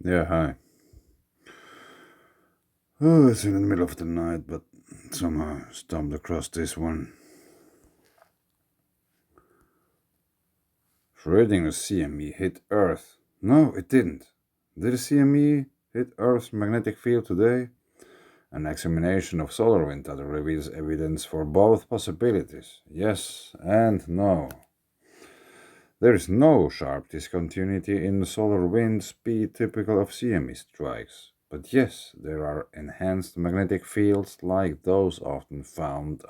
Yeah, hi. Oh, it's in the middle of the night, but somehow stumbled across this one. Schrödinger's CME hit Earth. No, it didn't. Did the CME hit Earth's magnetic field today? An examination of solar wind data reveals evidence for both possibilities. Yes and no. There is no sharp discontinuity in the solar wind speed typical of CME strikes. But yes, there are enhanced magnetic fields like those often found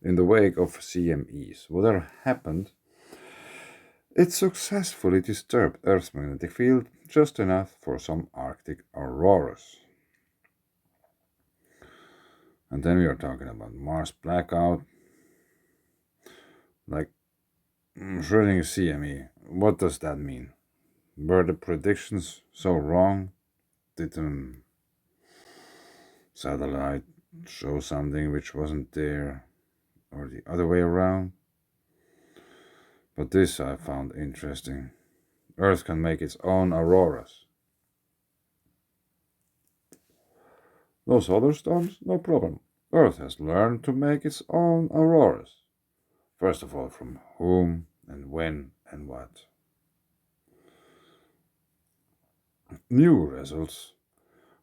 in the wake of CMEs. Whatever happened, it successfully disturbed Earth's magnetic field just enough for some Arctic auroras. And then we are talking about Mars blackout, like Schrödinger CME. What does that mean? Were the predictions so wrong? Did the satellite show something which wasn't there, or the other way around? But this I found interesting. Earth can make its own auroras. Those other storms, no problem. Earth has learned to make its own auroras. First of all, from whom and when and what. New results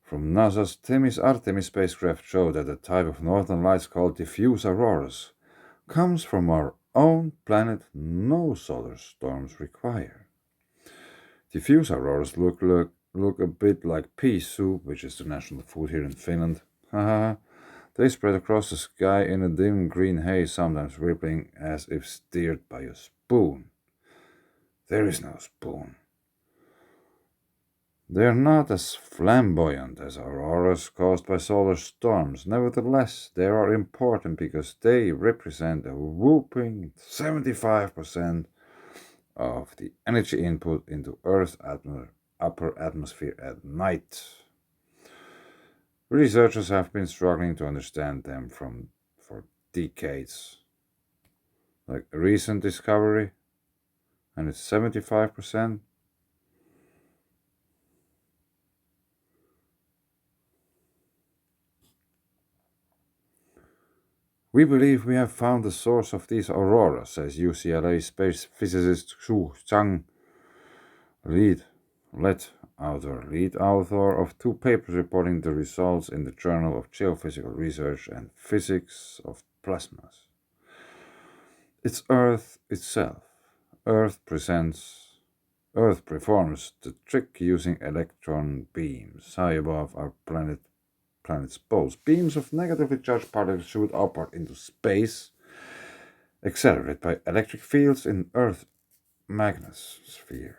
from NASA's Artemis spacecraft show that the type of northern lights called diffuse auroras comes from our own planet no solar storms require. Diffuse auroras look a bit like pea soup, which is the national food here in Finland. Haha. They spread across the sky in a dim green haze, sometimes rippling as if stirred by a spoon. There is no spoon. They are not as flamboyant as auroras caused by solar storms. Nevertheless, they are important because they represent a whopping 75% of the energy input into Earth's upper atmosphere at night. Researchers have been struggling to understand them for decades. Like a recent discovery, and it's 75%. We believe we have found the source of these auroras, says UCLA space physicist Xu Chang, lead lead author of two papers reporting the results in the Journal of Geophysical Research and Physics of Plasmas. It's Earth itself. Earth performs the trick using electron beams high above our planet's poles. Beams of negatively charged particles shoot upward into space, accelerated by electric fields in Earth's magnetosphere.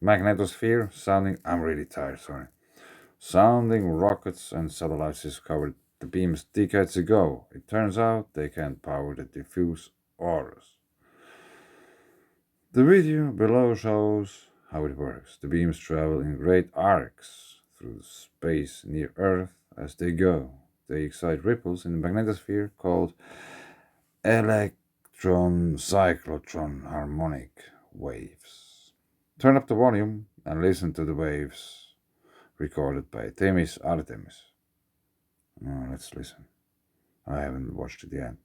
I'm really tired, sorry. Sounding rockets and satellites discovered the beams decades ago. It turns out they can power the diffuse auroras. The video below shows how it works. The beams travel in great arcs through space near Earth as they go. They excite ripples in the magnetosphere called electron cyclotron harmonic waves. Turn up the volume and listen to the waves recorded by Themis Artemis. Now let's listen. I haven't watched it yet.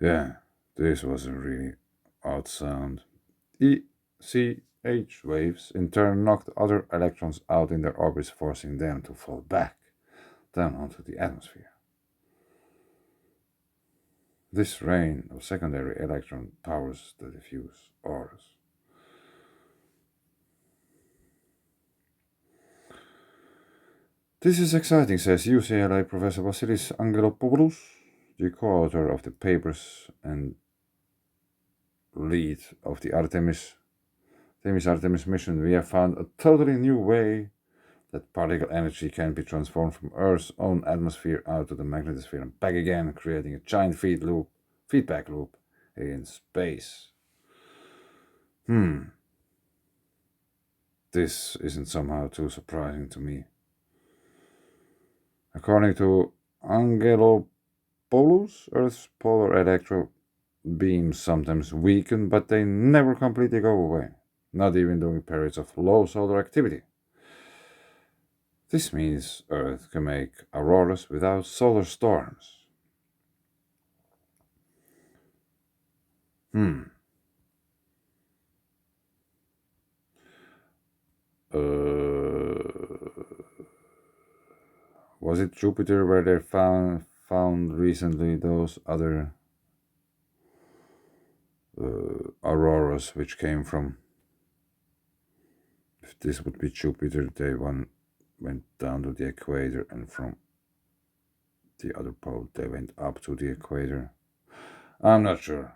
Yeah, this was a really odd sound. ECH waves in turn knocked other electrons out in their orbits, forcing them to fall back down onto the atmosphere. This rain of secondary electron powers the diffuse auroras. This is exciting, says UCLA Professor Vasilis Angelopoulos, the co-author of the papers and lead of the Artemis mission. We have found a totally new way that particle energy can be transformed from Earth's own atmosphere out to the magnetosphere and back again, creating a giant feedback loop in space. This isn't somehow too surprising to me. According to Angelopoulos, polus. Earth's polar electron beams sometimes weaken, but they never completely go away, not even during periods of low solar activity. This means Earth can make auroras without solar storms. Hmm. Was it Jupiter where they found recently those other auroras which came from? If this would be Jupiter, they went down to the equator, and from the other pole they went up to the equator. I'm not sure,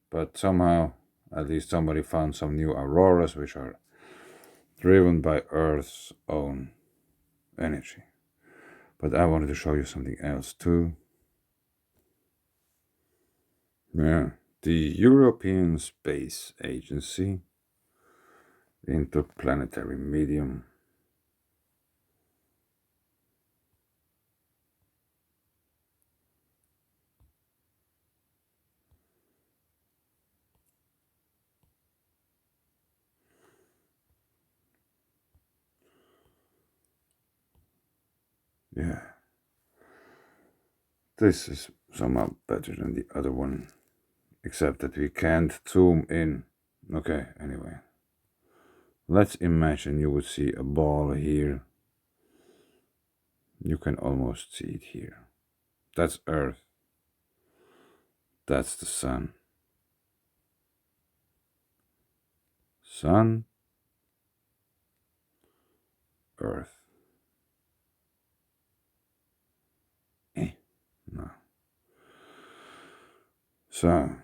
but somehow at least somebody found some new auroras which are driven by Earth's own energy. But I wanted to show you something else too. Yeah, the European Space Agency interplanetary medium. Yeah, this is somehow better than the other one, except that we can't zoom in. Okay, anyway. Let's imagine you would see a ball here. You can almost see it here. That's Earth. That's the Sun. Sun, Earth. No. So,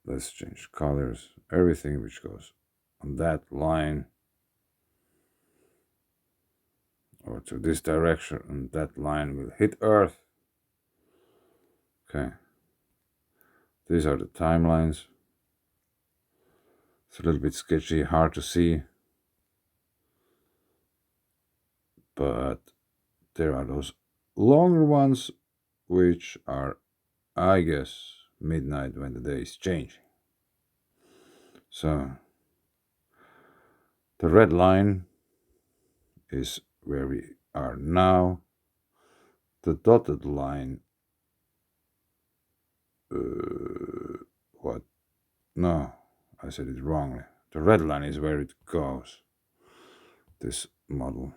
let's change colors. Everything which goes on that line or to this direction, and that line will hit Earth. Okay. These are the timelines. It's a little bit sketchy, hard to see. But there are those longer ones which are, I guess, midnight when the day is changing. So the red line is where we are now. The dotted line, what? No, I said it wrongly. The red line is where it goes, this model.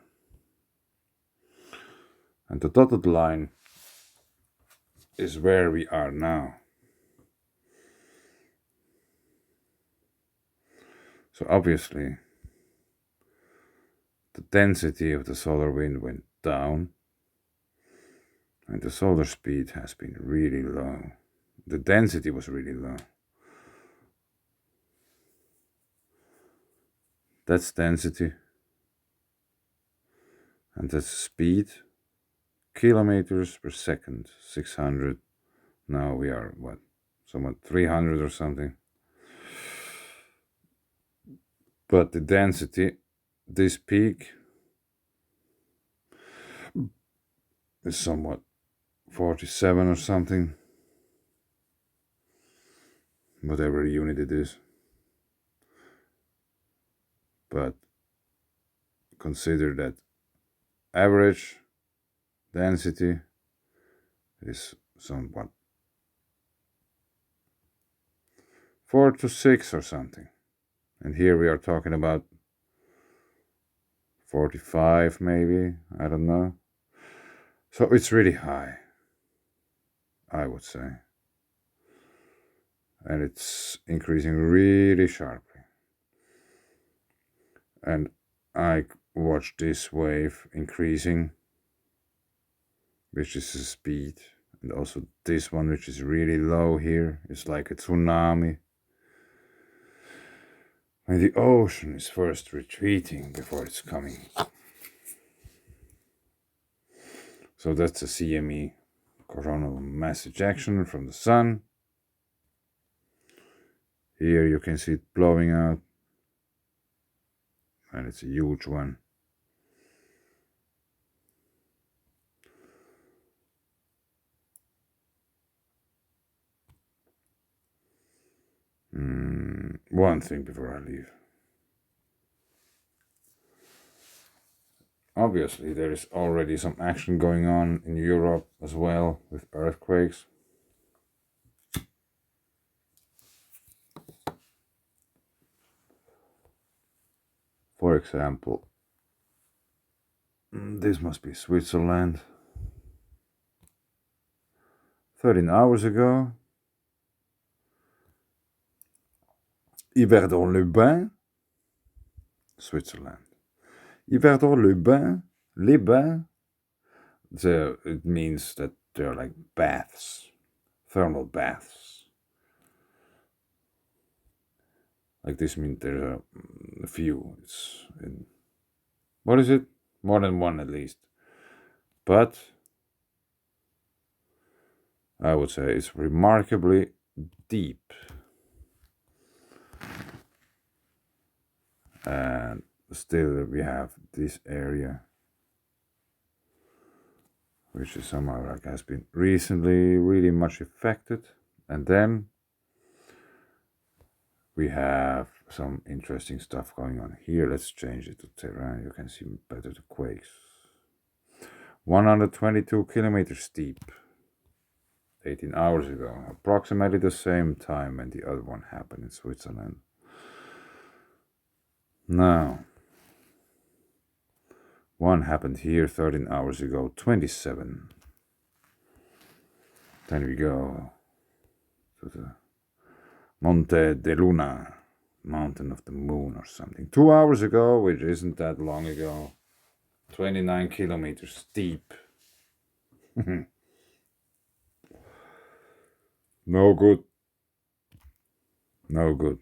And the dotted line is where we are now. So obviously, the density of the solar wind went down, and the solar speed has been really low. The density was really low. That's density, and that's speed. Kilometers per second, 600. Now we are what? Somewhat 300 or something. But the density, this peak, is somewhat 47 or something. Whatever unit it is. But consider that average density is somewhat 4 to 6 or something. And here we are talking about 45 maybe, I don't know. So it's really high, I would say. And it's increasing really sharply. And I watch this wave increasing, which is the speed, and also this one, which is really low here. It's like a tsunami. And the ocean is first retreating before it's coming. So that's a CME, coronal mass ejection from the sun. Here you can see it blowing out, and it's a huge one. one thing before I leave. Obviously, there is already some action going on in Europe as well with earthquakes. For example, this must be Switzerland. 13 hours ago, Yverdon-les-Bains, Switzerland. Yverdon-les-Bains, les bains, it means that they're like baths, thermal baths. Like this means there's a few. What is it? More than one at least. But I would say it's remarkably deep. And still we have this area, which is somehow like has been recently really much affected. And then we have some interesting stuff going on here. Let's change it to terrain. You can see better the quakes. 122 kilometers steep. 18 hours ago, approximately the same time when the other one happened in Switzerland. Now, one happened here 13 hours ago, 27. Then we go to the Monte de Luna, Mountain of the Moon or something. 2 hours ago, which isn't that long ago, 29 kilometers steep. No good. No good.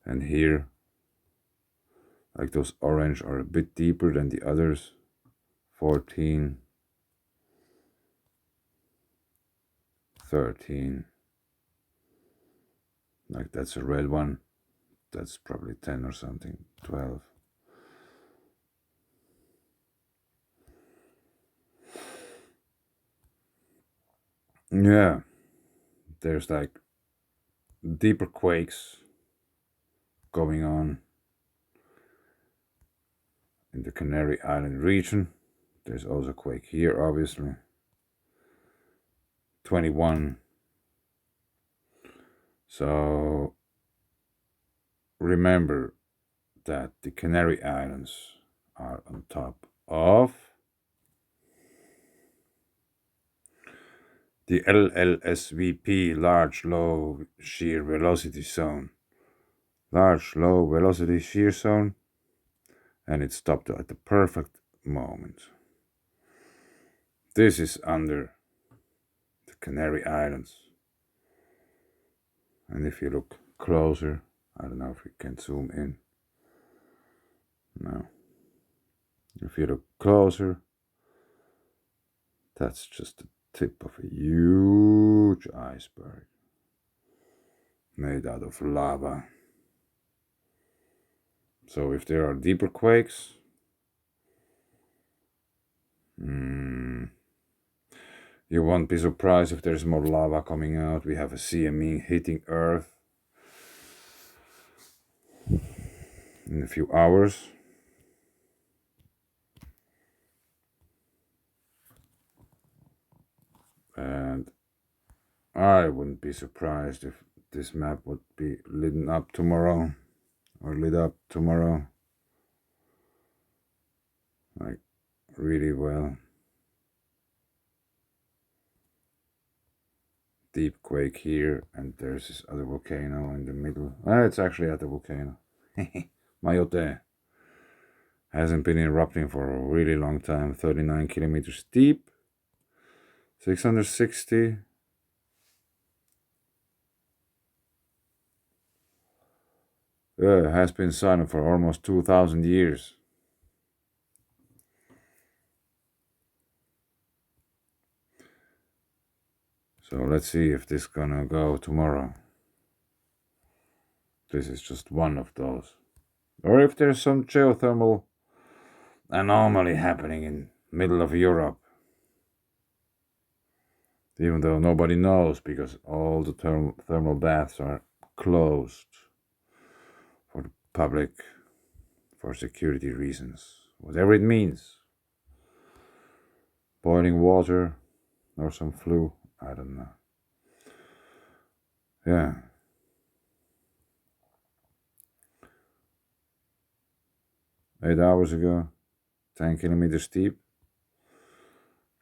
And here, like those orange are a bit deeper than the others. 14, 13. Like that's a red one. That's probably 10 or something. 12. Yeah. There's like deeper quakes going on in the Canary Island region. There's also a quake here, obviously. 21. So remember that the Canary Islands are on top of the LLSVP, Large Low Shear Velocity Zone. Large Low Velocity Shear Zone, and it stopped at the perfect moment. This is under the Canary Islands. And if you look closer, I don't know if we can zoom in. No. If you look closer, that's just the tip of a huge iceberg made out of lava. So if there are deeper quakes, you won't be surprised if there's more lava coming out. We have a CME hitting Earth in a few hours. And I wouldn't be surprised if this map would be lit up tomorrow. Like really well. Deep quake here, and there's this other volcano in the middle. It's actually at the volcano. Mayotte hasn't been erupting for a really long time. 39 kilometers deep. 660. It has been silent for almost 2,000 years. So let's see if this gonna go tomorrow. This is just one of those. Or if there's some geothermal anomaly happening in middle of Europe. even though nobody knows because all the thermal baths are closed for the public for security reasons. Whatever it means. Boiling water or some flu, I don't know. Yeah. 8 hours ago, 10 kilometers deep.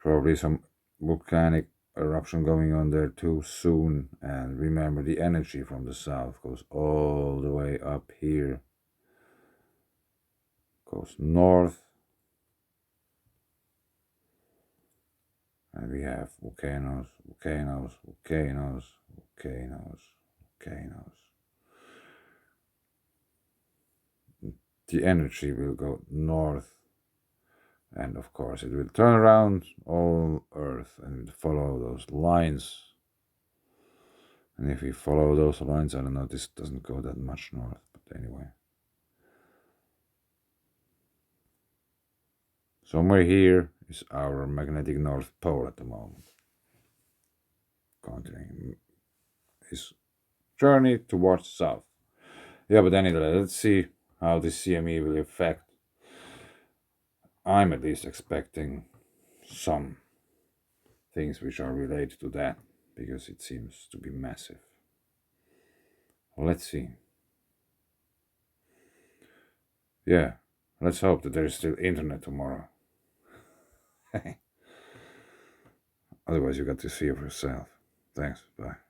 Probably some volcanic eruption going on there too soon. And remember, the energy from the south goes all the way up here, goes north, and we have volcanoes, volcanoes, volcanoes, volcanoes, volcanoes. The energy will go north, and of course it will turn around all Earth and follow those lines. And if we follow those lines, I don't know, this doesn't go that much north, but anyway. Somewhere here is our magnetic North Pole at the moment. Continuing his journey towards south. Yeah, but anyway, let's see how this CME will affect. I'm at least expecting some things which are related to that because it seems to be massive. Let's see. Yeah, let's hope that there is still internet tomorrow. Otherwise, you got to see it for yourself. Thanks. Bye.